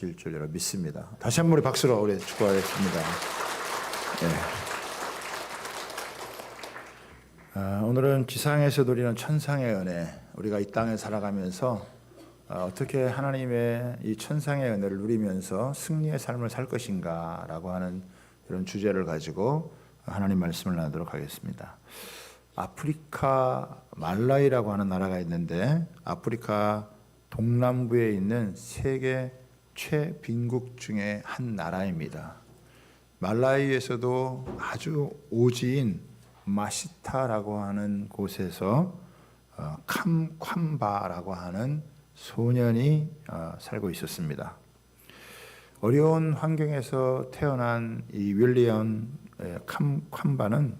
줄 여러분 믿습니다. 다시 한 번 박수로 우리 축복하겠습니다. 오늘은 지상에서 누리는 천상의 은혜, 우리가 이 땅에 살아가면서 어떻게 하나님의 이 천상의 은혜를 누리면서 승리의 삶을 살 것인가 라고 하는 이런 주제를 가지고 하나님 말씀을 나누도록 하겠습니다. 아프리카 말라위라고 하는 나라가 있는데, 아프리카 동남부에 있는 세계 최빈국 중에 한 나라입니다. 말라위에서도 아주 오지인 마시타라고 하는 곳에서 캄캄바라고 하는 소년이 살고 있었습니다. 어려운 환경에서 태어난 이 윌리엄 캄캄바는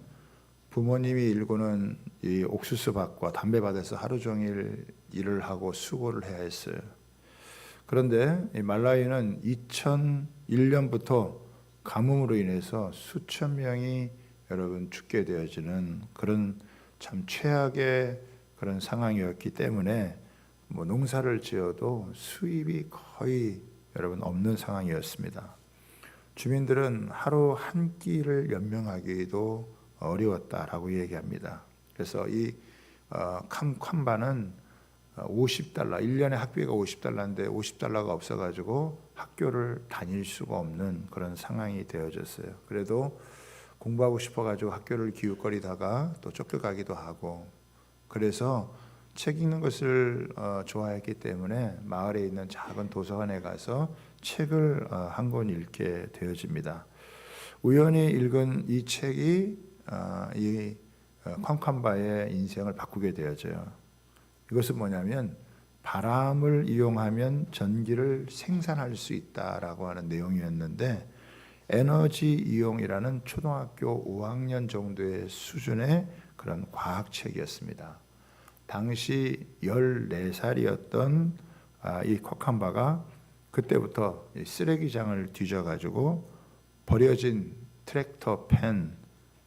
부모님이 일구는 이 옥수수밭과 담배밭에서 하루 종일 일을 하고 수고를 해야 했어요. 그런데 이 말라위는 2001년부터 가뭄으로 인해서 수천 명이 여러분 죽게 되어지는 그런 참 최악의 그런 상황이었기 때문에 농사를 지어도 수입이 거의 여러분 없는 상황이었습니다. 주민들은 하루 한 끼를 연명하기도 어려웠다라고 얘기합니다. 그래서 이 캄캄바는 50달러, 1년에 학비가 50달러인데 50달러가 없어가지고 학교를 다닐 수가 없는 그런 상황이 되어졌어요. 그래도 공부하고 싶어가지고 학교를 기웃거리다가 또 쫓겨가기도 하고, 그래서 책 읽는 것을 좋아했기 때문에 마을에 있는 작은 도서관에 가서 책을 한 권 읽게 되어집니다. 우연히 읽은 이 책이 이 캄캄바의 인생을 바꾸게 되어져요. 이것은 뭐냐면 바람을 이용하면 전기를 생산할 수 있다라고 하는 내용이었는데, 에너지 이용이라는 초등학교 5학년 정도의 수준의 그런 과학책이었습니다. 당시 14살이었던 이 캄캄바가 그때부터 쓰레기장을 뒤져가지고 버려진 트랙터 펜,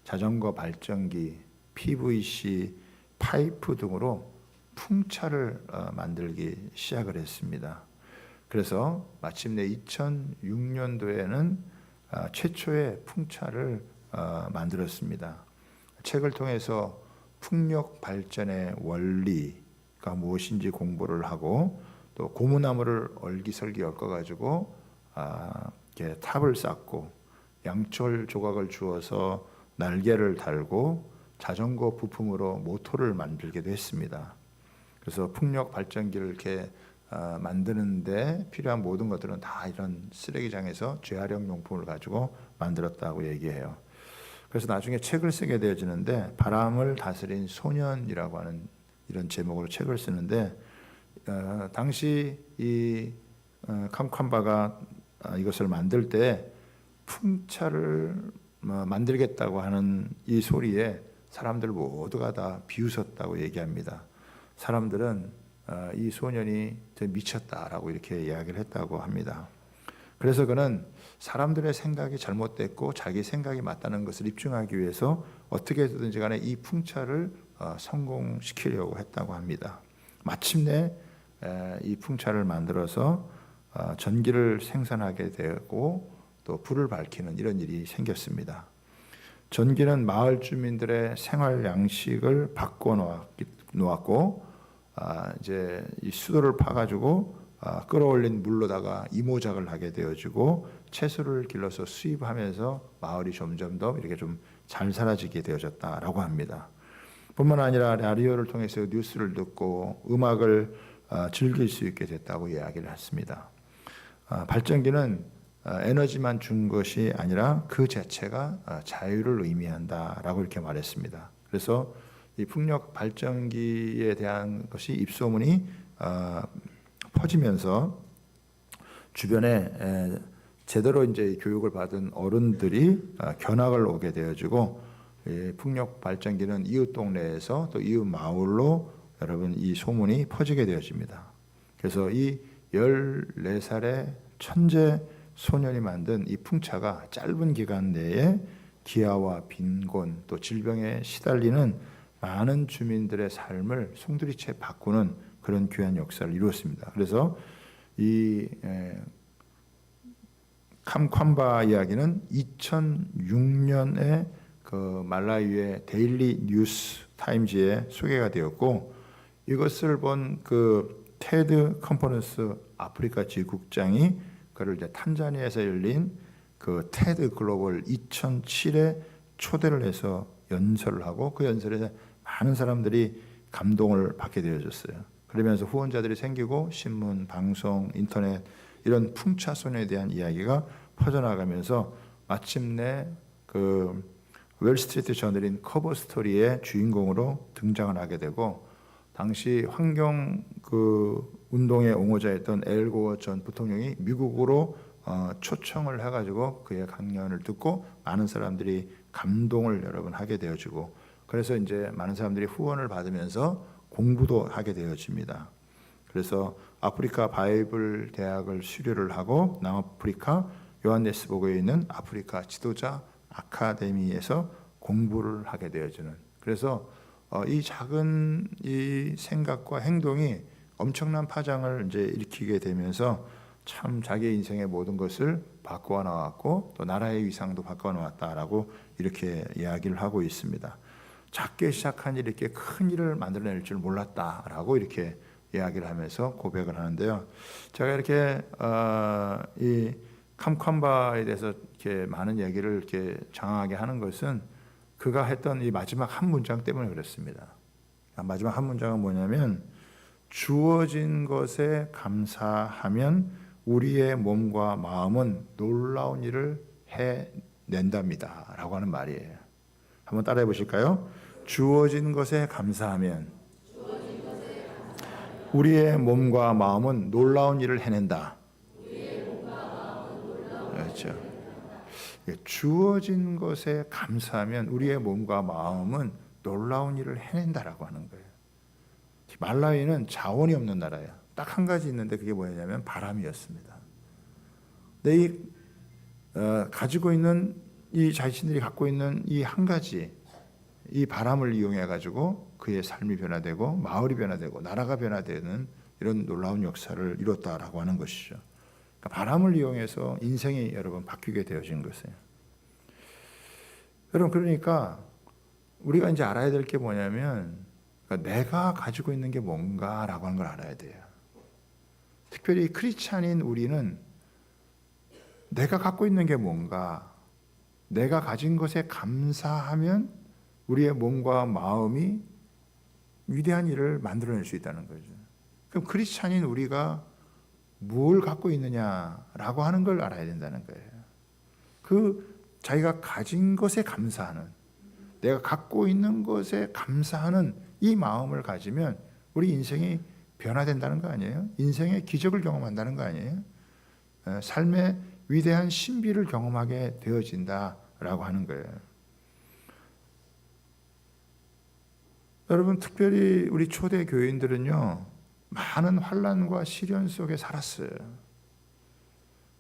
자전거 발전기, PVC 파이프 등으로 풍차를 만들기 시작을 했습니다. 그래서 마침내 2006년도에는 최초의 풍차를 만들었습니다. 책을 통해서 풍력 발전의 원리가 무엇인지 공부를 하고, 또 고무나무를 얼기설기 엮어가지고 이렇게 탑을 쌓고 양철 조각을 주어서 날개를 달고 자전거 부품으로 모터를 만들기도 했습니다. 그래서 풍력 발전기를 이렇게 만드는데 필요한 모든 것들은 다 이런 쓰레기장에서 재활용 용품을 가지고 만들었다고 얘기해요. 그래서 나중에 책을 쓰게 되어지는데, 바람을 다스린 소년이라고 하는 이런 제목으로 책을 쓰는데, 당시 이 캄캄바가 이것을 만들 때 풍차를 만들겠다고 하는 이 소리에 사람들 모두가 다 비웃었다고 얘기합니다. 사람들은 이 소년이 미쳤다라고 이렇게 이야기를 했다고 합니다. 그래서 그는 사람들의 생각이 잘못됐고 자기 생각이 맞다는 것을 입증하기 위해서 어떻게 해서든지 간에 이 풍차를 성공시키려고 했다고 합니다. 마침내 이 풍차를 만들어서 전기를 생산하게 되고 또 불을 밝히는 이런 일이 생겼습니다. 전기는 마을 주민들의 생활 양식을 바꿔 놓았고, 이제 이 수도를 파가지고 끓어올린 물로다가 이모작을 하게 되어지고, 채소를 길러서 수입하면서 마을이 점점 더 이렇게 좀 잘 살아지게 되어졌다라고 합니다. 뿐만 아니라 라디오를 통해서 뉴스를 듣고 음악을 즐길 수 있게 됐다고 이야기를 했습니다. 발전기는 에너지만 준 것이 아니라 그 자체가 자유를 의미한다라고 이렇게 말했습니다. 그래서 이 풍력 발전기에 대한 것이 입소문이 퍼지면서 주변에 제대로 이제 교육을 받은 어른들이 견학을 오게 되어지고, 풍력 발전기는 이웃 동네에서 또 이웃 마을로 여러분 이 소문이 퍼지게 되어집니다. 그래서 이 14살의 천재 소년이 만든 이 풍차가 짧은 기간 내에 기아와 빈곤 또 질병에 시달리는 많은 주민들의 삶을 송두리째 바꾸는 그런 귀한 역사를 이루었습니다. 그래서 이 캄캄바 이야기는 2006년에 그 말라위의 데일리 뉴스 타임즈에 소개가 되었고, 이것을 본 그 테드 컨퍼런스 아프리카 지국장이 그를 이제 탄자니아에서 열린 그 테드 글로벌 2007에 초대를 해서 연설을 하고, 그 연설에서 많은 사람들이 감동을 받게 되어졌어요. 그러면서 후원자들이 생기고 신문, 방송, 인터넷 이런 풍차손에 대한 이야기가 퍼져나가면서 마침내 그 월스트리트 저널인 커버 스토리의 주인공으로 등장을 하게 되고, 당시 환경 그 운동의 옹호자였던 엘 고어 전 부통령이 미국으로 초청을 해가지고 그의 강연을 듣고 많은 사람들이 감동을 여러분 하게 되어지고, 그래서 이제 많은 사람들이 후원을 받으면서 공부도 하게 되어집니다. 그래서 아프리카 바이블 대학을 수료를 하고 남아프리카 요한네스버그에 있는 아프리카 지도자 아카데미에서 공부를 하게 되어지는, 그래서 이 작은 이 생각과 행동이 엄청난 파장을 이제 일으키게 되면서 참 자기의 인생의 모든 것을 바꾸어 나왔고 또 나라의 위상도 바꾸어 나왔다라고 이렇게 이야기를 하고 있습니다. 작게 시작한 일이 이렇게 큰 일을 만들어낼 줄 몰랐다라고 이렇게 이야기를 하면서 고백을 하는데요. 제가 이렇게 이 캄캄바에 대해서 이렇게 많은 얘기를 이렇게 장황하게 하는 것은 그가 했던 이 마지막 한 문장 때문에 그렇습니다. 마지막 한 문장은 뭐냐면, 주어진 것에 감사하면 우리의 몸과 마음은 놀라운 일을 해낸답니다 라고 하는 말이에요. 한번 따라해 보실까요? 주어진 것에 감사하면 우리의 몸과 마음은 놀라운 일을 해낸다. 그렇죠. 주어진 것에 감사하면 우리의 몸과 마음은 놀라운 일을 해낸다라고 하는 거예요. 말라위는 자원이 없는 나라예요. 딱 한 가지 있는데 그게 뭐냐면 바람이었습니다. 근데 가지고 있는 이 자신들이 갖고 있는 이 한 가지, 이 바람을 이용해 가지고 그의 삶이 변화되고 마을이 변화되고 나라가 변화되는 이런 놀라운 역사를 이뤘다라고 하는 것이죠. 그러니까 바람을 이용해서 인생이 여러분 바뀌게 되어진 것이에요. 여러분, 그러니까 우리가 이제 알아야 될 게 뭐냐면, 그러니까 내가 가지고 있는 게 뭔가라고 하는 걸 알아야 돼요. 특별히 크리스찬인 우리는 내가 갖고 있는 게 뭔가, 내가 가진 것에 감사하면 우리의 몸과 마음이 위대한 일을 만들어낼 수 있다는 거죠. 그럼 크리스찬인 우리가 뭘 갖고 있느냐라고 하는 걸 알아야 된다는 거예요. 그 자기가 가진 것에 감사하는, 내가 갖고 있는 것에 감사하는 이 마음을 가지면 우리 인생이 변화된다는 거 아니에요? 인생의 기적을 경험한다는 거 아니에요? 삶의 위대한 신비를 경험하게 되어진다라고 하는 거예요. 여러분, 특별히 우리 초대 교인들은요, 많은 환난과 시련 속에 살았어요.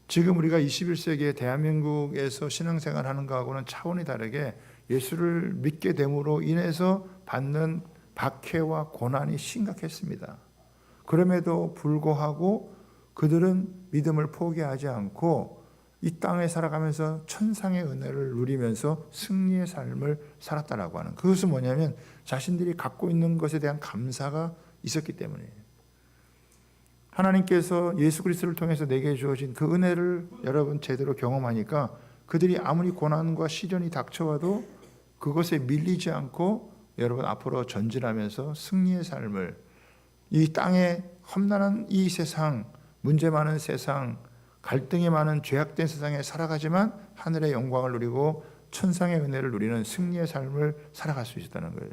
지금 우리가 21세기에 대한민국에서 신앙생활하는 것하고는 차원이 다르게 예수를 믿게 됨으로 인해서 받는 박해와 고난이 심각했습니다. 그럼에도 불구하고 그들은 믿음을 포기하지 않고 이 땅에 살아가면서 천상의 은혜를 누리면서 승리의 삶을 살았다라고 하는, 그것은 뭐냐면 자신들이 갖고 있는 것에 대한 감사가 있었기 때문이에요. 하나님께서 예수 그리스도를 통해서 내게 주어진 그 은혜를 여러분 제대로 경험하니까 그들이 아무리 고난과 시련이 닥쳐와도 그것에 밀리지 않고 여러분 앞으로 전진하면서 승리의 삶을, 이 땅의 험난한 이 세상, 문제 많은 세상, 갈등이 많은 죄악된 세상에 살아가지만 하늘의 영광을 누리고 천상의 은혜를 누리는 승리의 삶을 살아갈 수 있었다는 거예요.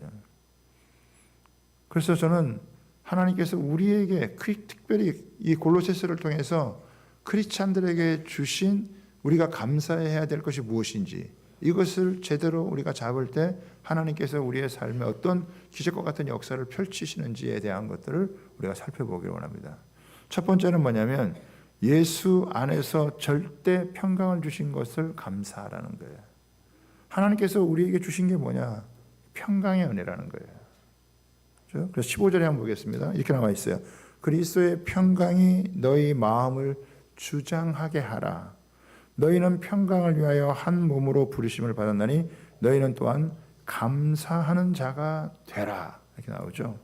그래서 저는 하나님께서 우리에게 특별히 이 골로새서를 통해서 크리스찬들에게 주신 우리가 감사해야 될 것이 무엇인지, 이것을 제대로 우리가 잡을 때 하나님께서 우리의 삶에 어떤 기적과 같은 역사를 펼치시는지에 대한 것들을 우리가 살펴보기를 원합니다. 첫 번째는 뭐냐면 예수 안에서 절대 평강을 주신 것을 감사하라는 거예요. 하나님께서 우리에게 주신 게 뭐냐? 평강의 은혜라는 거예요. 그래서 15절에 한번 보겠습니다. 이렇게 나와 있어요. 그리스도의 평강이 너희 마음을 주장하게 하라. 너희는 평강을 위하여 한 몸으로 부르심을 받았나니 너희는 또한 감사하는 자가 되라. 이렇게 나오죠.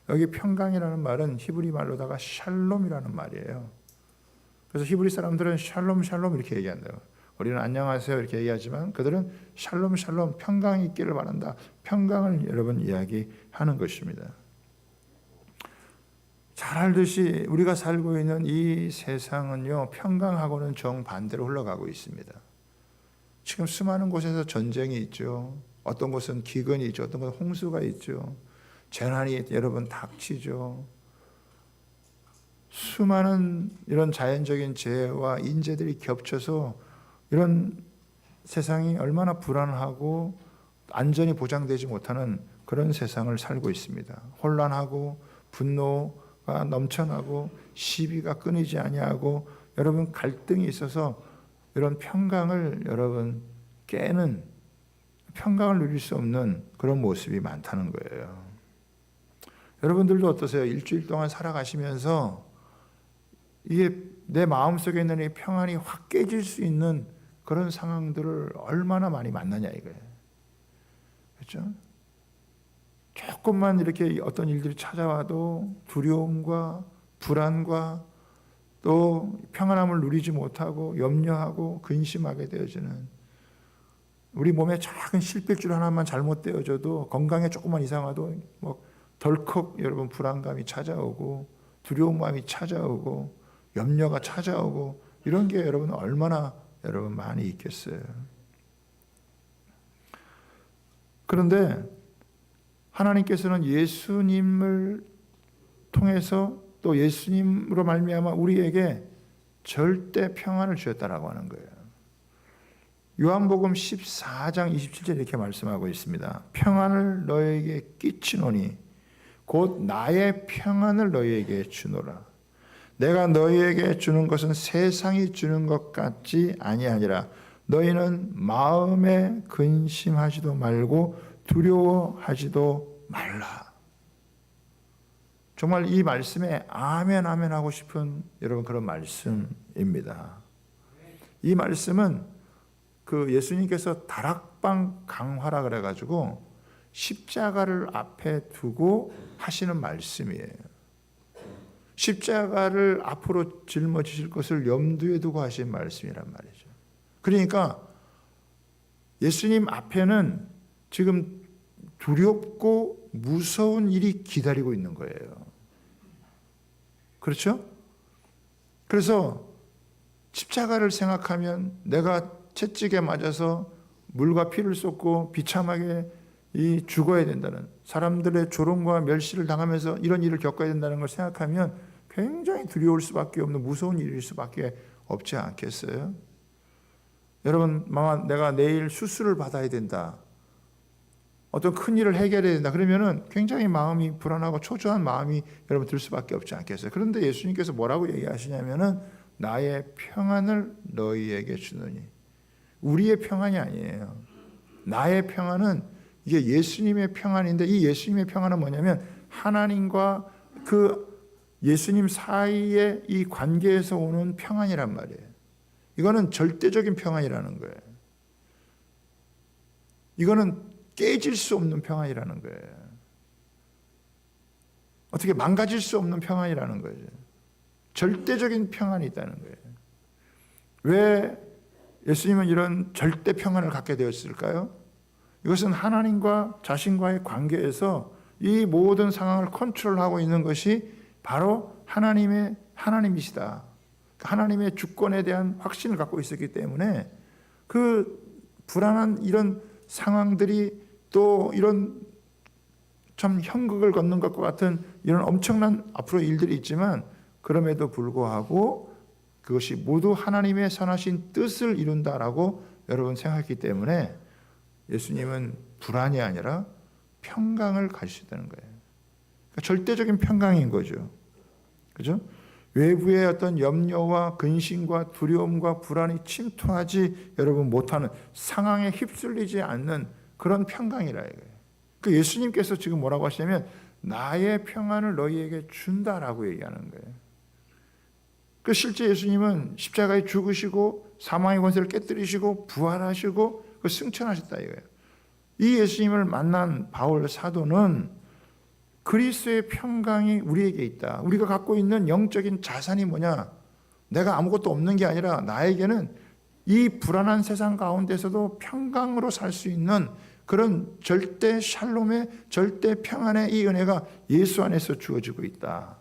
여기 평강이라는 말은 히브리 말로다가 샬롬이라는 말이에요. 그래서 히브리 사람들은 샬롬 샬롬 이렇게 얘기한다고. 우리는 안녕하세요 이렇게 얘기하지만 그들은 샬롬 샬롬 평강이 있기를 바란다. 평강을 여러분 이야기하는 것입니다. 잘 알듯이 우리가 살고 있는 이 세상은요, 평강하고는 정반대로 흘러가고 있습니다. 지금 수많은 곳에서 전쟁이 있죠. 어떤 곳은 기근이 있죠. 어떤 곳은 홍수가 있죠. 재난이 여러분 닥치죠. 수많은 이런 자연적인 재해와 인재들이 겹쳐서 이런 세상이 얼마나 불안하고 안전이 보장되지 못하는 그런 세상을 살고 있습니다. 혼란하고 분노가 넘쳐나고 시비가 끊이지 아니하고 여러분 갈등이 있어서 이런 평강을 여러분 깨는 평강을 누릴 수 없는 그런 모습이 많다는 거예요. 여러분들도 어떠세요? 일주일 동안 살아가시면서 이게 내 마음속에 있는 이 평안이 확 깨질 수 있는 그런 상황들을 얼마나 많이 만나냐 이거예요. 그렇죠? 조금만 이렇게 어떤 일들이 찾아와도 두려움과 불안과 또 평안함을 누리지 못하고 염려하고 근심하게 되어지는, 우리 몸에 작은 실핏줄 하나만 잘못되어져도 건강에 조금만 이상하도 뭐 덜컥 여러분 불안감이 찾아오고 두려운 마음이 찾아오고 염려가 찾아오고 이런 게 여러분 얼마나 여러분 많이 있겠어요. 그런데 하나님께서는 예수님을 통해서 또 예수님으로 말미암아 우리에게 절대 평안을 주셨다라고 하는 거예요. 요한복음 14장 27절 이렇게 말씀하고 있습니다. 평안을 너에게 끼치노니 곧 나의 평안을 너희에게 주노라. 내가 너희에게 주는 것은 세상이 주는 것 같지 아니하니라. 너희는 마음에 근심하지도 말고 두려워하지도 말라. 정말 이 말씀에 아멘 아멘 하고 싶은 여러분 그런 말씀입니다. 이 말씀은 그 예수님께서 다락방 강화라 그래가지고 십자가를 앞에 두고 하시는 말씀이에요. 십자가를 앞으로 짊어지실 것을 염두에 두고 하신 말씀이란 말이죠. 그러니까 예수님 앞에는 지금 두렵고 무서운 일이 기다리고 있는 거예요. 그렇죠? 그래서 십자가를 생각하면 내가 채찍에 맞아서 물과 피를 쏟고 비참하게 죽어야 된다는, 사람들의 조롱과 멸시를 당하면서 이런 일을 겪어야 된다는 걸 생각하면 굉장히 두려울 수밖에 없는 무서운 일일 수밖에 없지 않겠어요? 여러분, 내가 내일 수술을 받아야 된다, 어떤 큰 일을 해결해야 된다 그러면은 굉장히 마음이 불안하고 초조한 마음이 여러분 들 수밖에 없지 않겠어요? 그런데 예수님께서 뭐라고 얘기하시냐면은 나의 평안을 너희에게 주느니, 우리의 평안이 아니에요. 나의 평안은 이게 예수님의 평안인데, 이 예수님의 평안은 뭐냐면 하나님과 그 예수님 사이의 이 관계에서 오는 평안이란 말이에요. 이거는 절대적인 평안이라는 거예요. 이거는 깨질 수 없는 평안이라는 거예요. 어떻게 망가질 수 없는 평안이라는 거예요. 절대적인 평안이 있다는 거예요. 왜 예수님은 이런 절대 평안을 갖게 되었을까요? 이것은 하나님과 자신과의 관계에서 이 모든 상황을 컨트롤하고 있는 것이 바로 하나님이시다. 하나님의 주권에 대한 확신을 갖고 있었기 때문에 그 불안한 이런 상황들이 또 이런 참 현극을 걷는 것과 같은 이런 엄청난 앞으로 일들이 있지만 그럼에도 불구하고 그것이 모두 하나님의 선하신 뜻을 이룬다라고 여러분 생각했기 때문에 예수님은 불안이 아니라 평강을 가지셨다는 거예요. 그러니까 절대적인 평강인 거죠. 그죠? 외부의 어떤 염려와 근심과 두려움과 불안이 침투하지 여러분 못하는, 상황에 휩쓸리지 않는 그런 평강이라 이거예요. 그 예수님께서 지금 뭐라고 하시냐면 나의 평안을 너희에게 준다라고 얘기하는 거예요. 그 실제 예수님은 십자가에 죽으시고 사망의 권세를 깨뜨리시고 부활하시고 그 승천하셨다 이거예요. 이 예수님을 만난 바울 사도는 그리스도의 평강이 우리에게 있다. 우리가 갖고 있는 영적인 자산이 뭐냐? 내가 아무것도 없는 게 아니라 나에게는 이 불안한 세상 가운데서도 평강으로 살 수 있는 그런 절대 샬롬의 절대 평안의 이 은혜가 예수 안에서 주어지고 있다.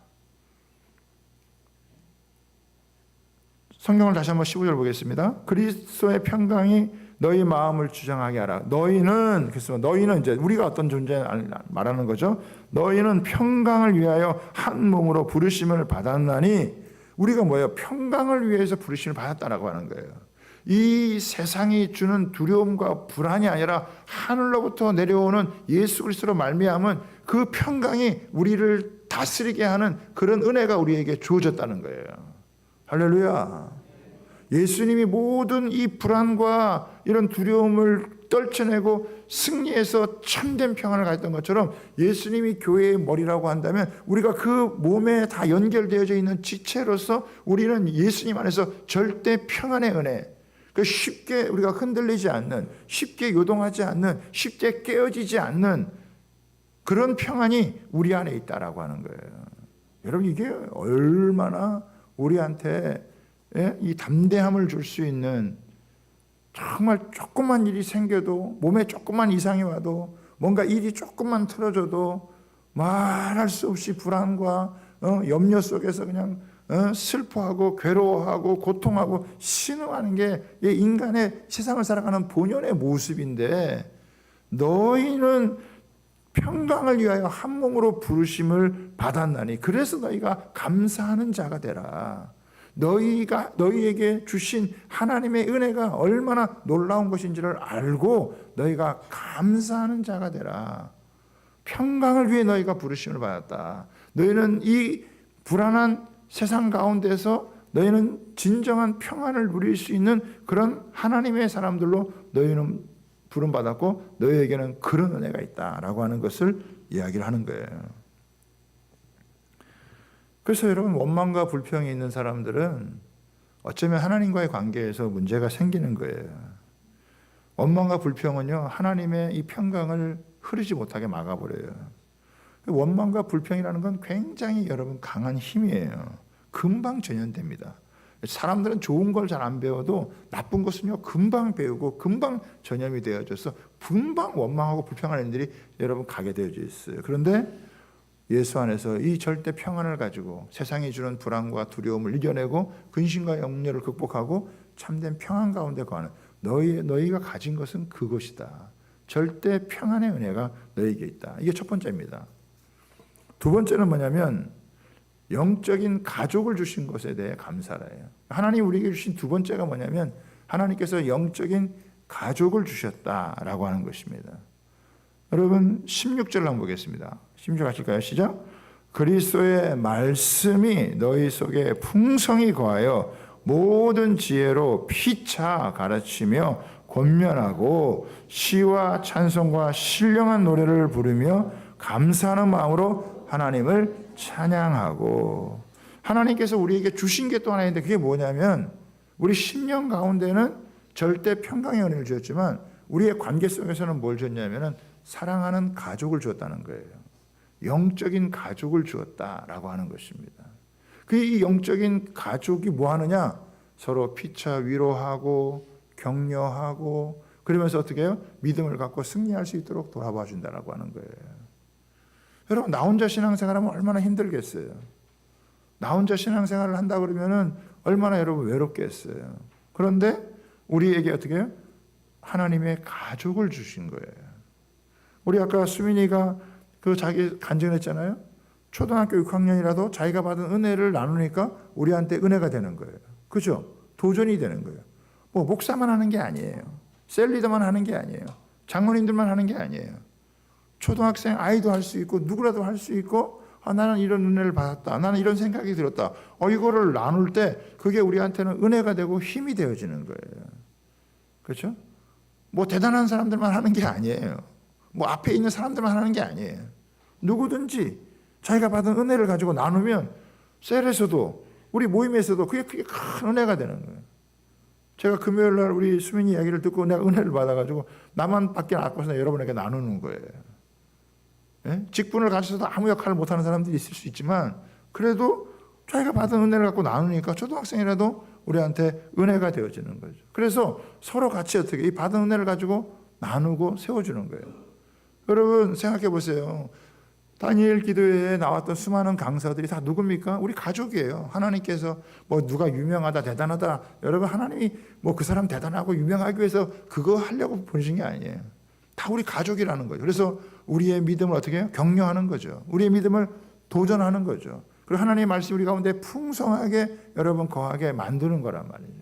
성경을 다시 한번 15절 보겠습니다. 그리스도의 평강이 너희 마음을 주장하게 하라. 너희는, 그래서 너희는 이제 우리가 어떤 존재 말하는 거죠. 너희는 평강을 위하여 한 몸으로 부르심을 받았나니, 우리가 뭐예요? 평강을 위해서 부르심을 받았다라고 하는 거예요. 이 세상이 주는 두려움과 불안이 아니라 하늘로부터 내려오는 예수 그리스도로 말미암은 그 평강이 우리를 다스리게 하는 그런 은혜가 우리에게 주어졌다는 거예요. 할렐루야. 예수님이 모든 이 불안과 이런 두려움을 떨쳐내고 승리해서 참된 평안을 가졌던 것처럼 예수님이 교회의 머리라고 한다면 우리가 그 몸에 다 연결되어져 있는 지체로서 우리는 예수님 안에서 절대 평안의 은혜, 그 쉽게 우리가 흔들리지 않는, 쉽게 요동하지 않는, 쉽게 깨어지지 않는 그런 평안이 우리 안에 있다라고 하는 거예요. 여러분, 이게 얼마나 우리한테 이 담대함을 줄 수 있는, 정말 조그만 일이 생겨도, 몸에 조그만 이상이 와도, 뭔가 일이 조금만 틀어져도 말할 수 없이 불안과 염려 속에서 그냥 슬퍼하고 괴로워하고 고통하고 신음하는 게 인간의 세상을 살아가는 본연의 모습인데, 너희는 평강을 위하여 한 몸으로 부르심을 받았나니 그래서 너희가 감사하는 자가 되라. 너희에게 주신 하나님의 은혜가 얼마나 놀라운 것인지를 알고 너희가 감사하는 자가 되라. 평강을 위해 너희가 부르심을 받았다. 너희는 이 불안한 세상 가운데서 너희는 진정한 평안을 누릴 수 있는 그런 하나님의 사람들로 너희는 부름받았고 너희에게는 그런 은혜가 있다라고 하는 것을 이야기를 하는 거예요. 그래서 여러분, 원망과 불평이 있는 사람들은 어쩌면 하나님과의 관계에서 문제가 생기는 거예요. 원망과 불평은요, 하나님의 이 평강을 흐르지 못하게 막아버려요. 원망과 불평이라는 건 굉장히 여러분 강한 힘이에요. 금방 전염됩니다. 사람들은 좋은 걸 잘 안 배워도 나쁜 것은요 금방 배우고 금방 전염이 되어져서 금방 원망하고 불평하는 일들이 여러분 가게 되어져 있어요. 그런데 예수 안에서 이 절대 평안을 가지고 세상이 주는 불안과 두려움을 이겨내고 근심과 염려를 극복하고 참된 평안 가운데 거하는 너희가 가진 것은 그것이다. 절대 평안의 은혜가 너희에게 있다. 이게 첫 번째입니다. 두 번째는 뭐냐면 영적인 가족을 주신 것에 대해 감사를 해요. 하나님 우리에게 주신 두 번째가 뭐냐면 하나님께서 영적인 가족을 주셨다라고 하는 것입니다. 여러분 16절을 한번 보겠습니다. 16절 하실까요? 시작. 그리스도의 말씀이 너희 속에 풍성히 거하여 모든 지혜로 피차 가르치며 권면하고 시와 찬송과 신령한 노래를 부르며 감사하는 마음으로 하나님을 찬양하고. 하나님께서 우리에게 주신 게 또 하나 있는데 그게 뭐냐면 우리 심령 가운데는 절대 평강의 은혜를 주었지만 우리의 관계 속에서는 뭘 줬냐면은 사랑하는 가족을 주었다는 거예요. 영적인 가족을 주었다라고 하는 것입니다. 이 영적인 가족이 뭐 하느냐? 서로 피차 위로하고 격려하고 그러면서 어떻게 해요? 믿음을 갖고 승리할 수 있도록 돌아봐 준다라고 하는 거예요. 여러분, 나 혼자 신앙생활하면 얼마나 힘들겠어요. 나 혼자 신앙생활을 한다 그러면은 얼마나 여러분 외롭겠어요. 그런데 우리에게 어떻게 해요? 하나님의 가족을 주신 거예요. 우리 아까 수민이가 그 자기 간증했잖아요. 초등학교 6학년이라도 자기가 받은 은혜를 나누니까 우리한테 은혜가 되는 거예요. 그죠? 도전이 되는 거예요. 뭐 목사만 하는 게 아니에요. 셀리더만 하는 게 아니에요. 장로님들만 하는 게 아니에요. 초등학생 아이도 할 수 있고 누구라도 할 수 있고 나는 이런 은혜를 받았다. 나는 이런 생각이 들었다. 이거를 나눌 때 그게 우리한테는 은혜가 되고 힘이 되어지는 거예요. 그렇죠? 뭐 대단한 사람들만 하는 게 아니에요. 뭐 앞에 있는 사람들만 하는 게 아니에요. 누구든지 자기가 받은 은혜를 가지고 나누면 셀에서도 우리 모임에서도 그게 큰 은혜가 되는 거예요. 제가 금요일 날 우리 수민이 이야기를 듣고 내가 은혜를 받아가지고 나만 밖에 나가서 여러분에게 나누는 거예요. 예? 직분을 가지고도 아무 역할을 못하는 사람들이 있을 수 있지만 그래도 자기가 받은 은혜를 갖고 나누니까 초등학생이라도 우리한테 은혜가 되어지는 거죠. 그래서 서로 같이 어떻게 이 받은 은혜를 가지고 나누고 세워주는 거예요. 여러분 생각해 보세요. 다니엘 기도회에 나왔던 수많은 강사들이 다 누굽니까? 우리 가족이에요. 하나님께서 뭐 누가 유명하다 대단하다, 여러분 하나님이 뭐 그 사람 대단하고 유명하기 위해서 그거 하려고 보내신 게 아니에요. 다 우리 가족이라는 거죠. 그래서 우리의 믿음을 어떻게 해요? 격려하는 거죠. 우리의 믿음을 도전하는 거죠. 그리고 하나님의 말씀이 우리 가운데 풍성하게 여러분 거하게 만드는 거란 말이죠.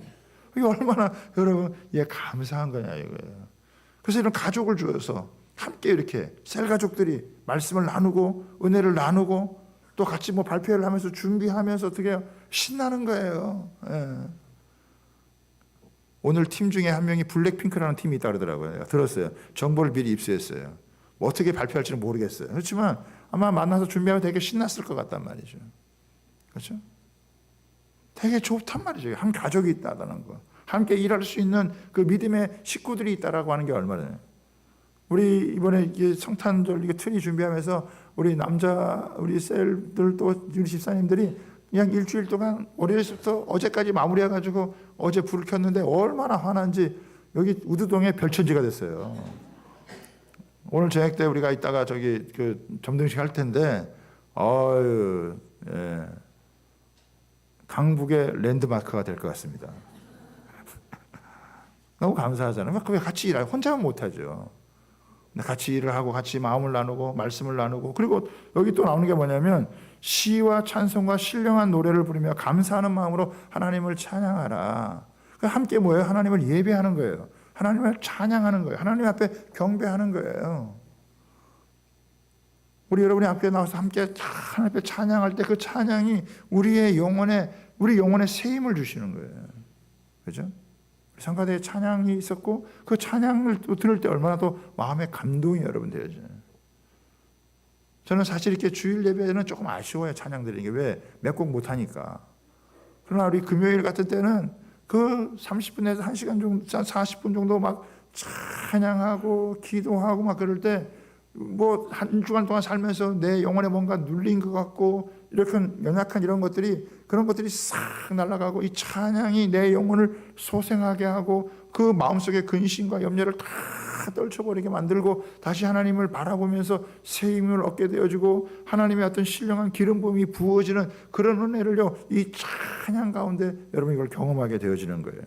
이게 얼마나 여러분 감사한 거냐 이거예요. 그래서 이런 가족을 주어서 함께 이렇게 셀 가족들이 말씀을 나누고 은혜를 나누고 또 같이 뭐 발표를 하면서 준비하면서 어떻게 해요? 신나는 거예요. 예. 오늘 팀 중에 한 명이 블랙핑크라는 팀이 있다고 그러더라고요. 내가 들었어요. 정보를 미리 입수했어요. 뭐 어떻게 발표할지는 모르겠어요. 그렇지만 아마 만나서 준비하면 되게 신났을 것 같단 말이죠. 그렇죠? 되게 좋단 말이죠. 한 가족이 있다는 거. 함께 일할 수 있는 그 믿음의 식구들이 있다라고 하는 게 얼마나. 우리 이번에 성탄절 이게 트리 준비하면서 우리 남자 우리 셀들 또 우리 집사님들이 그냥 일주일 동안 월요일부터 어제까지 마무리해가지고 어제 불을 켰는데 얼마나 화난지 여기 우두동에 별천지가 됐어요. 오늘 저녁 때 우리가 이따가 저기 그 점등식 할 텐데 예. 강북의 랜드마크가 될 것 같습니다. 너무 감사하잖아요. 왜 같이 일하고 혼자는 못하죠. 같이 일을 하고 같이 마음을 나누고 말씀을 나누고 그리고 여기 또 나오는 게 뭐냐면 시와 찬송과 신령한 노래를 부르며 감사하는 마음으로 하나님을 찬양하라. 함께 뭐예요? 하나님을 예배하는 거예요. 하나님을 찬양하는 거예요. 하나님 앞에 경배하는 거예요. 우리 여러분이 앞에 나와서 함께 하나님 앞에 찬양할 때 그 찬양이 우리 영혼에 새 힘을 주시는 거예요. 그죠? 성가대에 찬양이 있었고 그 찬양을 또 들을 때 얼마나 더 마음의 감동이 여러분 되어져요. 저는 사실 이렇게 주일 예배는 조금 아쉬워요. 찬양 드리는 게 왜? 몇 곡 못하니까. 그러나 우리 금요일 같은 때는 그 30분에서 1시간 정도 40분 정도 막 찬양하고 기도하고 막 그럴 때 뭐 한 주간 동안 살면서 내 영혼에 뭔가 눌린 것 같고 이렇게 연약한 이런 것들이 그런 것들이 싹 날아가고 이 찬양이 내 영혼을 소생하게 하고 그 마음속의 근심과 염려를 다 떨쳐버리게 만들고 다시 하나님을 바라보면서 새 힘을 얻게 되어지고 하나님의 어떤 신령한 기름 부음이 부어지는 그런 은혜를요 이 찬양 가운데 여러분 이걸 경험하게 되어지는 거예요.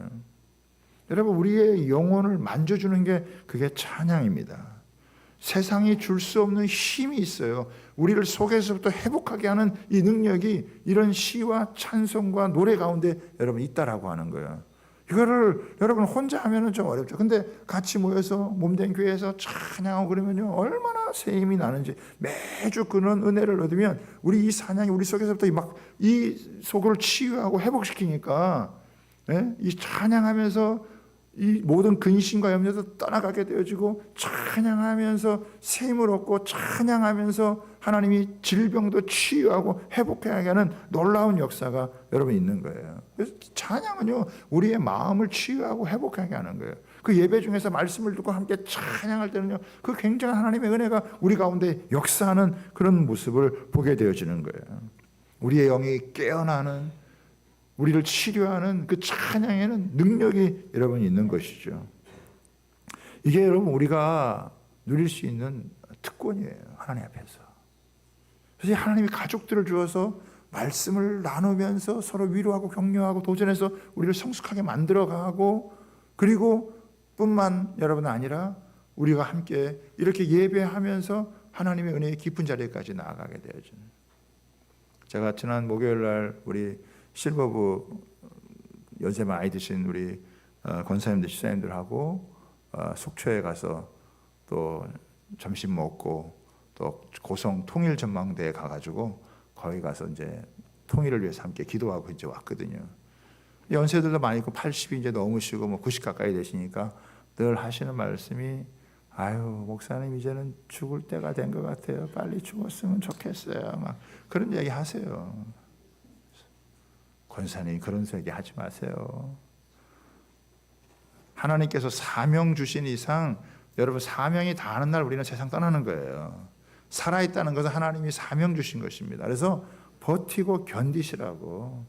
여러분 우리의 영혼을 만져주는 게 그게 찬양입니다. 세상이 줄 수 없는 힘이 있어요. 우리를 속에서부터 회복하게 하는 이 능력이 이런 시와 찬송과 노래 가운데 여러분 있다라고 하는 거예요. 이거를 여러분 혼자 하면은 좀 어렵죠. 근데 같이 모여서 몸된 교회에서 찬양하고 그러면요 얼마나 새 힘이 나는지 매주 그런 은혜를 얻으면 우리 이 찬양이 우리 속에서부터 이 속을 치유하고 회복시키니까 이 찬양하면서 이 모든 근심과 염려도 떠나가게 되어지고 찬양하면서 새 힘을 얻고 찬양하면서 하나님이 질병도 치유하고 회복하게 하는 놀라운 역사가 여러분 있는 거예요. 그래서 찬양은요 우리의 마음을 치유하고 회복하게 하는 거예요. 그 예배 중에서 말씀을 듣고 함께 찬양할 때는요 그 굉장한 하나님의 은혜가 우리 가운데 역사하는 그런 모습을 보게 되어지는 거예요. 우리의 영이 깨어나는 우리를 치료하는 그 찬양에는 능력이 여러분 있는 것이죠. 이게 여러분 우리가 누릴 수 있는 특권이에요. 하나님 앞에서. 그래서 하나님이 가족들을 주어서 말씀을 나누면서 서로 위로하고 격려하고 도전해서 우리를 성숙하게 만들어가고 그리고 뿐만 여러분 아니라 우리가 함께 이렇게 예배하면서 하나님의 은혜의 깊은 자리까지 나아가게 되어지는. 제가 지난 목요일 날 우리 실버부 연세 많이 드신 우리 권사님들, 시사님들하고 속초에 가서 또 점심 먹고 또 고성 통일 전망대에 가가지고 거기 가서 이제 통일을 위해서 함께 기도하고 이제 왔거든요. 연세들도 많이 있고 80이 이제 넘으시고 뭐 90 가까이 되시니까 늘 하시는 말씀이 아유 목사님 이제는 죽을 때가 된 것 같아요. 빨리 죽었으면 좋겠어요. 막 그런 얘기 하세요. 권사님 그런 얘기 하지 마세요. 하나님께서 사명 주신 이상 여러분 사명이 다하는 날 우리는 세상 떠나는 거예요. 살아있다는 것은 하나님이 사명 주신 것입니다. 그래서 버티고 견디시라고.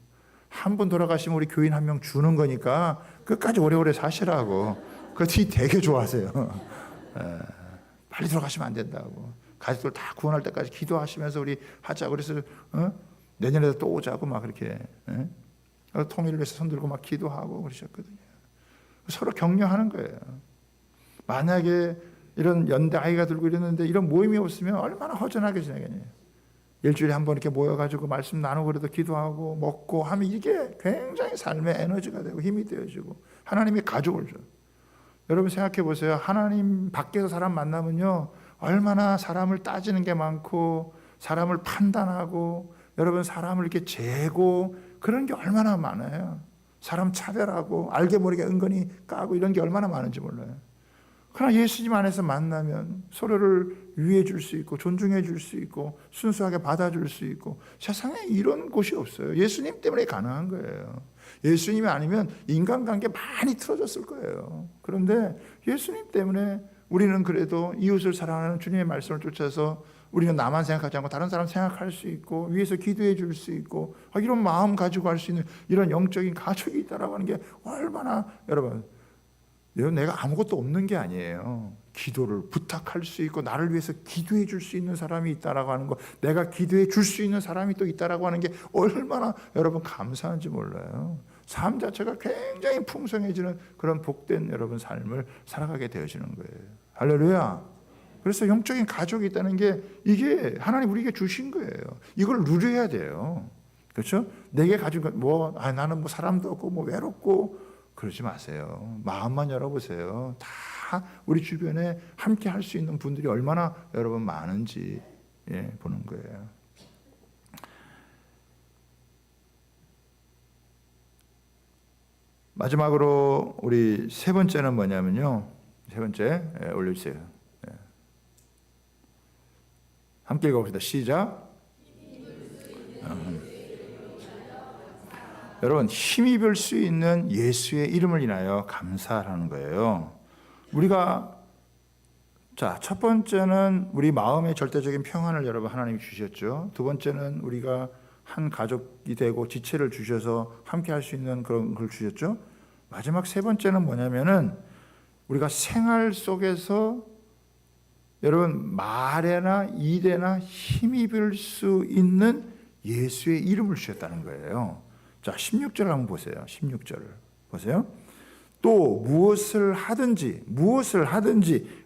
한 분 돌아가시면 우리 교인 한 명 주는 거니까 끝까지 오래오래 사시라고. 그것이 되게 좋아하세요. 빨리 돌아가시면 안 된다고. 가족들 다 구원할 때까지 기도하시면서 우리 하자. 그래서 내년에도 또 오자고 막 그렇게 통일을 위해서 손들고 막 기도하고 그러셨거든요. 서로 격려하는 거예요. 만약에 이런 연대 아이가 들고 이랬는데 이런 모임이 없으면 얼마나 허전하게 지내겠냐요. 일주일에 한 번 이렇게 모여가지고 말씀 나누고 그래도 기도하고 먹고 하면 이게 굉장히 삶의 에너지가 되고 힘이 되어지고 하나님이 가족을 줘요. 여러분 생각해 보세요. 하나님 밖에서 사람 만나면요 얼마나 사람을 따지는 게 많고 사람을 판단하고 여러분 사람을 이렇게 재고 그런 게 얼마나 많아요. 사람 차별하고 알게 모르게 은근히 까고 이런 게 얼마나 많은지 몰라요. 그러나 예수님 안에서 만나면 서로를 위해 줄 수 있고 존중해 줄 수 있고 순수하게 받아줄 수 있고 세상에 이런 곳이 없어요. 예수님 때문에 가능한 거예요. 예수님이 아니면 인간관계 많이 틀어졌을 거예요. 그런데 예수님 때문에 우리는 그래도 이웃을 사랑하는 주님의 말씀을 쫓아서 우리는 나만 생각하지 않고 다른 사람 생각할 수 있고 위해서 기도해 줄 수 있고 이런 마음 가지고 할 수 있는 이런 영적인 가족이 있다라고 하는 게 얼마나 여러분 내가 아무것도 없는 게 아니에요. 기도를 부탁할 수 있고 나를 위해서 기도해 줄 수 있는 사람이 있다라고 하는 거 내가 기도해 줄 수 있는 사람이 또 있다라고 하는 게 얼마나 여러분 감사한지 몰라요. 삶 자체가 굉장히 풍성해지는 그런 복된 여러분 삶을 살아가게 되어지는 거예요. 할렐루야. 그래서 영적인 가족이 있다는 게 이게 하나님 우리에게 주신 거예요. 이걸 누려야 돼요. 그렇죠? 내게 가진 것 나는 사람도 없고 외롭고 그러지 마세요. 마음만 열어보세요. 다 우리 주변에 함께 할 수 있는 분들이 얼마나 여러분 많은지 보는 거예요. 마지막으로 우리 세 번째는 뭐냐면요. 세 번째 올려주세요. 함께 읽어봅시다. 시작. 여러분 힘입을 수 있는 예수의 이름을 인하여 감사하는 거예요. 우리가 첫 번째는 우리 마음의 절대적인 평안을 여러분 하나님이 주셨죠. 두 번째는 우리가 한 가족이 되고 지체를 주셔서 함께 할 수 있는 그런 걸 주셨죠. 마지막 세 번째는 뭐냐면은 우리가 생활 속에서 여러분 말에나 일에나 힘입을 수 있는 예수의 이름을 주셨다는 거예요. 자, 16절을 한번 보세요. 16절을 보세요. 또 무엇을 하든지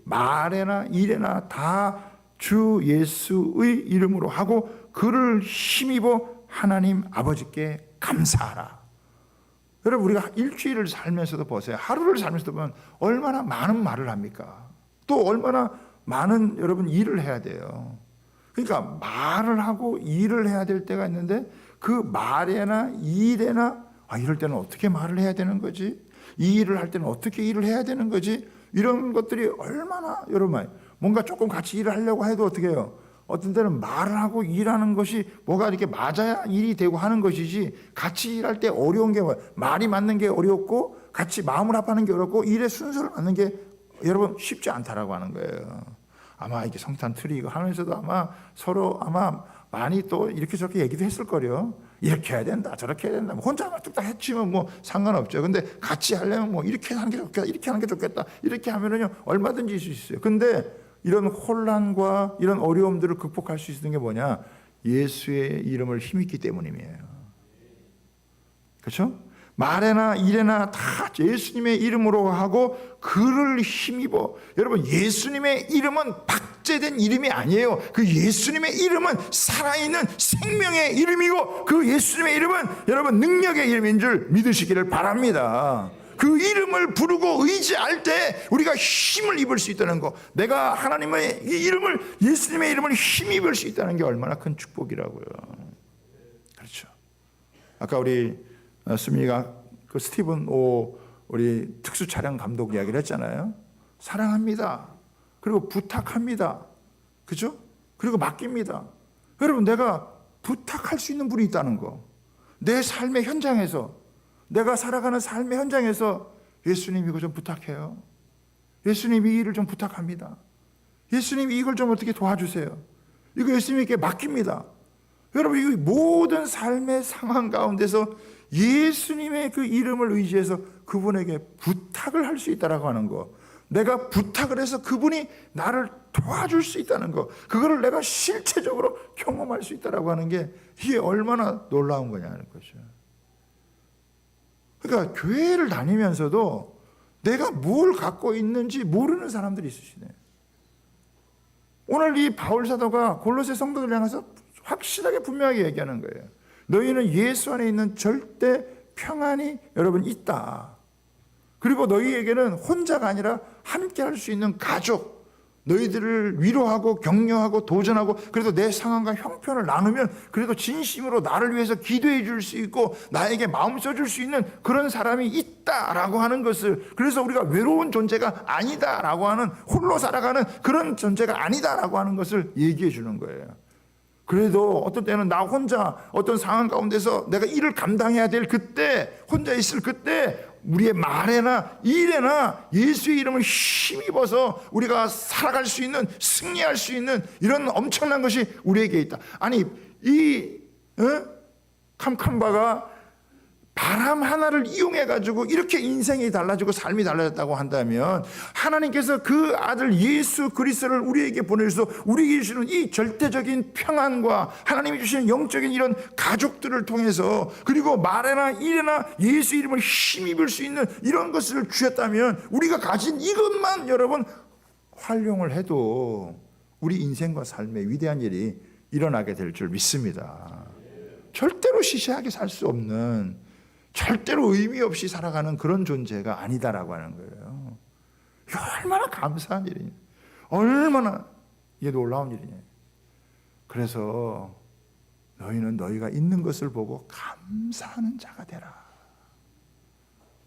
말에나 일에나 다 주 예수의 이름으로 하고 그를 힘입어 하나님 아버지께 감사하라. 여러분 우리가 일주일을 살면서도 보세요. 하루를 살면서도 보면 얼마나 많은 말을 합니까? 또 얼마나 많은 여러분 일을 해야 돼요. 그러니까 말을 하고 일을 해야 될 때가 있는데 그 말에나 일에나 이럴 때는 어떻게 말을 해야 되는 거지? 이 일을 할 때는 어떻게 일을 해야 되는 거지? 이런 것들이 얼마나 여러분 뭔가 조금 같이 일을 하려고 해도 어떻게 해요? 어떤 때는 말을 하고 일하는 것이 뭐가 이렇게 맞아야 일이 되고 하는 것이지 같이 일할 때 어려운 게 말이 맞는 게 어렵고 같이 마음을 합하는 게 어렵고 일의 순서를 맞는 게 여러분 쉽지 않다라고 하는 거예요. 아마 이게 성탄 트리 이거 하면서도 아마 서로 많이 또 이렇게 저렇게 얘기도 했을 거요. 이렇게 해야 된다, 저렇게 해야 된다. 혼자만 뚝딱 해치면 상관없죠. 근데 같이 하려면 이렇게 하는 게 좋겠다, 이렇게 하는 게 좋겠다. 이렇게 하면은요 얼마든지 있을 수 있어요. 근데 이런 혼란과 이런 어려움들을 극복할 수 있는 게 뭐냐? 예수의 이름을 힘있기 때문이에요. 그렇죠? 말에나 일에나 다 예수님의 이름으로 하고 그를 힘입어. 여러분 예수님의 이름은 박제된 이름이 아니에요. 그 예수님의 이름은 살아있는 생명의 이름이고 그 예수님의 이름은 여러분 능력의 이름인 줄 믿으시기를 바랍니다. 그 이름을 부르고 의지할 때 우리가 힘을 입을 수 있다는 거, 내가 하나님의 이름을 예수님의 이름을 힘입을 수 있다는 게 얼마나 큰 축복이라고요. 그렇죠. 아까 우리 수민이가 그 스티븐 오 우리 특수 차량 감독 이야기를 했잖아요. 사랑합니다. 그리고 부탁합니다. 그죠? 그리고 맡깁니다. 여러분 내가 부탁할 수 있는 분이 있다는 거. 내 삶의 현장에서, 내가 살아가는 삶의 현장에서 예수님 이거 좀 부탁해요. 예수님 이 일을 좀 부탁합니다. 예수님 이걸 좀 어떻게 도와주세요. 이거 예수님께 맡깁니다. 여러분, 이 모든 삶의 상황 가운데서 예수님의 그 이름을 의지해서 그분에게 부탁을 할 수 있다라고 하는 거, 내가 부탁을 해서 그분이 나를 도와줄 수 있다는 거, 그거를 내가 실체적으로 경험할 수 있다라고 하는 게 이게 얼마나 놀라운 거냐는 거죠. 그러니까 교회를 다니면서도 내가 뭘 갖고 있는지 모르는 사람들이 있으시네. 오늘 이 바울 사도가 골로새 성도들 향해서 확실하게 분명하게 얘기하는 거예요. 너희는 예수 안에 있는 절대 평안이 여러분 있다. 그리고 너희에게는 혼자가 아니라 함께 할 수 있는 가족, 너희들을 위로하고 격려하고 도전하고, 그래도 내 상황과 형편을 나누면 그래도 진심으로 나를 위해서 기도해 줄 수 있고 나에게 마음 써줄 수 있는 그런 사람이 있다라고 하는 것을, 그래서 우리가 외로운 존재가 아니다라고 하는, 홀로 살아가는 그런 존재가 아니다라고 하는 것을 얘기해 주는 거예요. 그래도 어떤 때는 나 혼자 어떤 상황 가운데서 내가 일을 감당해야 될 그때, 혼자 있을 그때 우리의 말에나 일에나 예수의 이름을 힘입어서 우리가 살아갈 수 있는, 승리할 수 있는 이런 엄청난 것이 우리에게 있다. 아니, 이 캄캄바가 바람 하나를 이용해 가지고 이렇게 인생이 달라지고 삶이 달라졌다고 한다면, 하나님께서 그 아들 예수 그리스도를 우리에게 보내셔서 우리에게 주시는 이 절대적인 평안과 하나님이 주시는 영적인 이런 가족들을 통해서, 그리고 말에나 일에나 예수 이름을 힘입을 수 있는 이런 것을 주셨다면, 우리가 가진 이것만 여러분 활용을 해도 우리 인생과 삶에 위대한 일이 일어나게 될 줄 믿습니다. 절대로 시시하게 살 수 없는, 절대로 의미 없이 살아가는 그런 존재가 아니다라고 하는 거예요. 이거 얼마나 감사한 일이냐, 얼마나 이게 놀라운 일이냐. 그래서 너희는 너희가 있는 것을 보고 감사하는 자가 되라.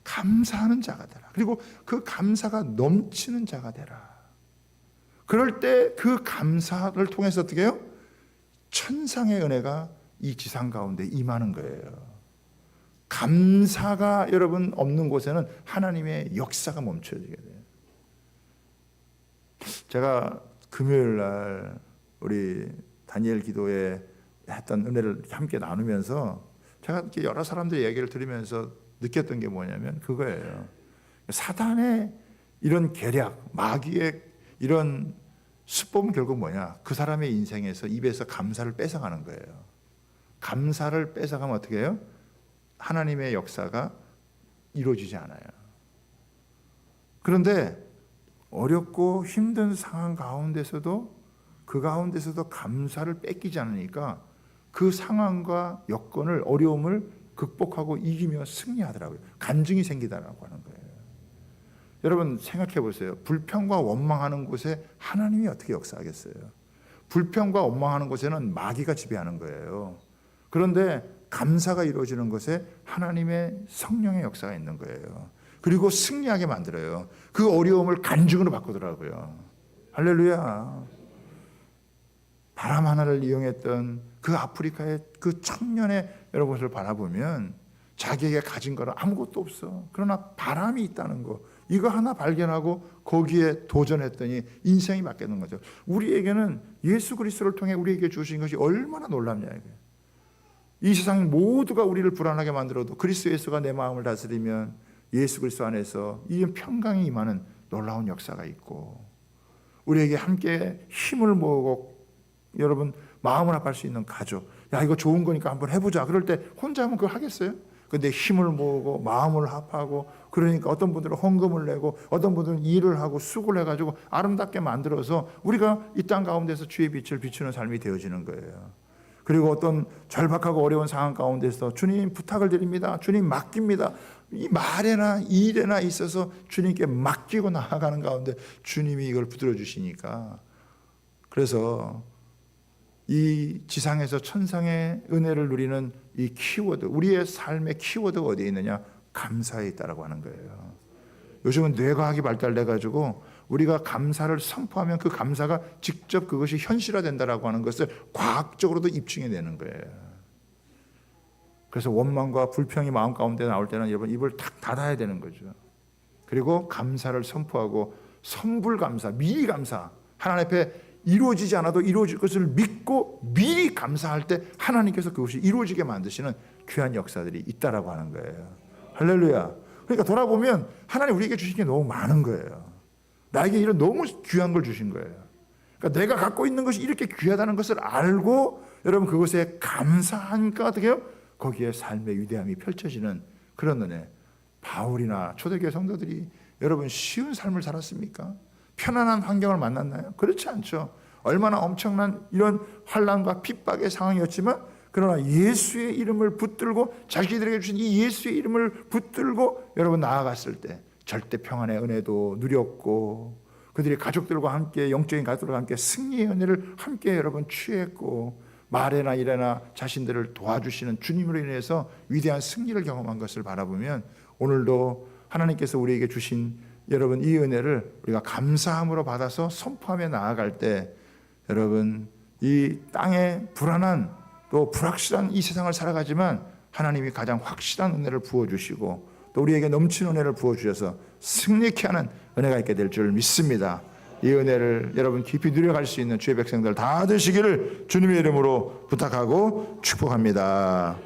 감사하는 자가 되라. 그리고 그 감사가 넘치는 자가 되라. 그럴 때 그 감사를 통해서 어떻게 해요? 천상의 은혜가 이 지상 가운데 임하는 거예요. 감사가 여러분 없는 곳에는 하나님의 역사가 멈춰지게 돼요. 제가 금요일 날 우리 다니엘 기도에 했던 은혜를 함께 나누면서 제가 이렇게 여러 사람들의 얘기를 들으면서 느꼈던 게 뭐냐면 그거예요. 사단의 이런 계략, 마귀의 이런 수법은 결국 뭐냐? 그 사람의 인생에서 입에서 감사를 뺏어가는 거예요. 감사를 뺏어가면 어떻게 해요? 하나님의 역사가 이루어지지 않아요. 그런데 어렵고 힘든 상황 가운데서도, 그 가운데서도 감사를 뺏기지 않으니까 그 상황과 여건을, 어려움을 극복하고 이기며 승리하더라고요. 간증이 생기더라고 하는 거예요. 여러분 생각해 보세요. 불평과 원망하는 곳에 하나님이 어떻게 역사하겠어요? 불평과 원망하는 곳에는 마귀가 지배하는 거예요. 그런데 감사가 이루어지는 곳에 하나님의 성령의 역사가 있는 거예요. 그리고 승리하게 만들어요. 그 어려움을 간증으로 바꾸더라고요. 할렐루야. 바람 하나를 이용했던 그 아프리카의 그 청년의 여러분을 바라보면 자기에게 가진 거는 아무것도 없어. 그러나 바람이 있다는 거, 이거 하나 발견하고 거기에 도전했더니 인생이 바뀌는 거죠. 우리에게는 예수 그리스도를 통해 우리에게 주신 것이 얼마나 놀랍냐 이거예요. 이 세상 모두가 우리를 불안하게 만들어도 그리스도 예수가 내 마음을 다스리면 예수 그리스도 안에서 이 평강이 임하는 놀라운 역사가 있고, 우리에게 함께 힘을 모으고 여러분 마음을 합할 수 있는 가족, 야 이거 좋은 거니까 한번 해보자. 그럴 때 혼자 하면 그거 하겠어요? 근데 힘을 모으고 마음을 합하고, 그러니까 어떤 분들은 헌금을 내고 어떤 분들은 일을 하고 수고를 해가지고 아름답게 만들어서 우리가 이 땅 가운데서 주의 빛을 비추는 삶이 되어지는 거예요. 그리고 어떤 절박하고 어려운 상황 가운데서 주님 부탁을 드립니다, 주님 맡깁니다, 이 말에나 일에나 있어서 주님께 맡기고 나아가는 가운데 주님이 이걸 붙들어 주시니까, 그래서 이 지상에서 천상의 은혜를 누리는 이 키워드, 우리의 삶의 키워드가 어디에 있느냐? 감사에 있다라고 하는 거예요. 요즘은 뇌과학이 발달돼 가지고 우리가 감사를 선포하면 그 감사가 직접 그것이 현실화된다라고 하는 것을 과학적으로도 입증해내는 거예요. 그래서 원망과 불평이 마음 가운데 나올 때는 여러분 입을 탁 닫아야 되는 거죠. 그리고 감사를 선포하고 선불감사, 미리 감사. 하나님 앞에 이루어지지 않아도 이루어질 것을 믿고 미리 감사할 때 하나님께서 그것이 이루어지게 만드시는 귀한 역사들이 있다라고 하는 거예요. 할렐루야. 그러니까 돌아보면 하나님 우리에게 주신 게 너무 많은 거예요. 나에게 이런 너무 귀한 걸 주신 거예요. 그러니까 내가 갖고 있는 것이 이렇게 귀하다는 것을 알고 여러분 그것에 감사하니까 어떻게 해요? 거기에 삶의 위대함이 펼쳐지는 그런 은혜. 바울이나 초대교회 성도들이 여러분 쉬운 삶을 살았습니까? 편안한 환경을 만났나요? 그렇지 않죠. 얼마나 엄청난 이런 환난과 핍박의 상황이었지만 그러나 예수의 이름을 붙들고 자기들에게 주신 이 예수의 이름을 붙들고 여러분 나아갔을 때 절대 평안의 은혜도 누렸고 그들이 가족들과 함께 영적인 가족들과 함께 승리의 은혜를 함께 여러분 취했고 말에나 일에나 자신들을 도와주시는 주님으로 인해서 위대한 승리를 경험한 것을 바라보면 오늘도 하나님께서 우리에게 주신 여러분 이 은혜를 우리가 감사함으로 받아서 선포하며 나아갈 때 여러분 이 땅에 불안한 또 불확실한 이 세상을 살아가지만 하나님이 가장 확실한 은혜를 부어주시고 또 우리에게 넘치는 은혜를 부어주셔서 승리케 하는 은혜가 있게 될 줄 믿습니다. 이 은혜를 여러분 깊이 누려갈 수 있는 주의 백성들 다 되시기를 주님의 이름으로 부탁하고 축복합니다.